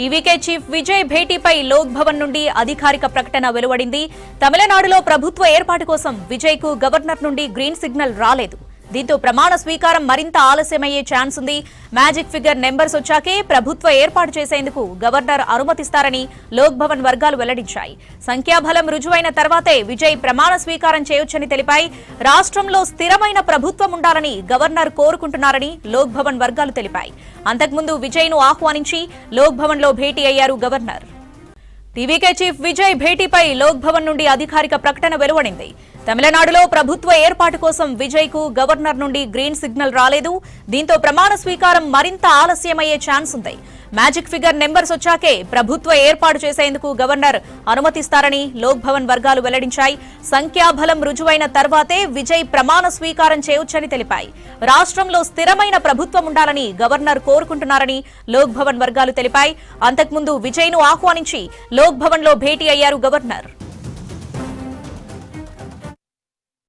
TVK chief Vijay భేటీపై లోక్ భవన్ నుండి అధికారిక ప్రకటన వెలువడింది. తమిళనాడులో ప్రభుత్వ ఏర్పాటు కోసం విజయ్ కు గవర్నర్ నుండి గ్రీన్ సిగ్నల్ రాలేదు. దీంతో ప్రమాణ స్వీకారం మరింత ఆలస్యమయ్యే ఛాన్స్ ఉంది. మ్యాజిక్ ఫిగర్ నెంబర్స్ వచ్చాకే ప్రభుత్వ ఏర్పాటు చేసేందుకు గవర్నర్ అనుమతిస్తారని లోక్ భవన్ వర్గాలు వెల్లడించాయి. సంఖ్యాబలం రుజువైన తర్వాతే విజయ్ ప్రమాణ స్వీకారం చేయొచ్చని తెలిపాయి. రాష్ట్రంలో స్థిరమైన ప్రభుత్వం ఉండాలని గవర్నర్ కోరుకుంటున్నారని లోక్ భవన్ వర్గాలు తెలిపాయి. అంతకుముందు విజయ్ ను ఆహ్వానించి లోక్ భవన్ లో భేటీ అయ్యారు గవర్నర్. టీవీకే చీఫ్ విజయ్ భేటీపై లోక్ భవన్ నుండి అధికారిక ప్రకటన వెలువడింది. తమిళనాడులో ప్రభుత్వ ఏర్పాటు కోసం విజయ్ కు గవర్నర్ నుండి గ్రీన్ సిగ్నల్ రాలేదు. దీంతో ప్రమాణ స్వీకారం మరింత ఆలస్యమయ్యే ఛాన్స్ ఉంది. మ్యాజిక్ ఫిగర్ నెంబర్స్ వచ్చాకే ప్రభుత్వ ఏర్పాటు చేసేందుకు గవర్నర్ అనుమతిస్తారని లోక్ భవన్ వర్గాలు వెల్లడించాయి. సంఖ్యాబలం రుజువైన తర్వాతే విజయ్ ప్రమాణ స్వీకారం చేయొచ్చని తెలిపాయి. రాష్ట్రంలో స్థిరమైన ప్రభుత్వం ఉండాలని గవర్నర్ కోరుకుంటున్నారని లోక్ భవన్ వర్గాలు తెలిపాయి. అంతకుముందు విజయ్ ను ఆహ్వానించి లోక్ భవన్ లో భేటీ అయ్యారు గవర్నర్.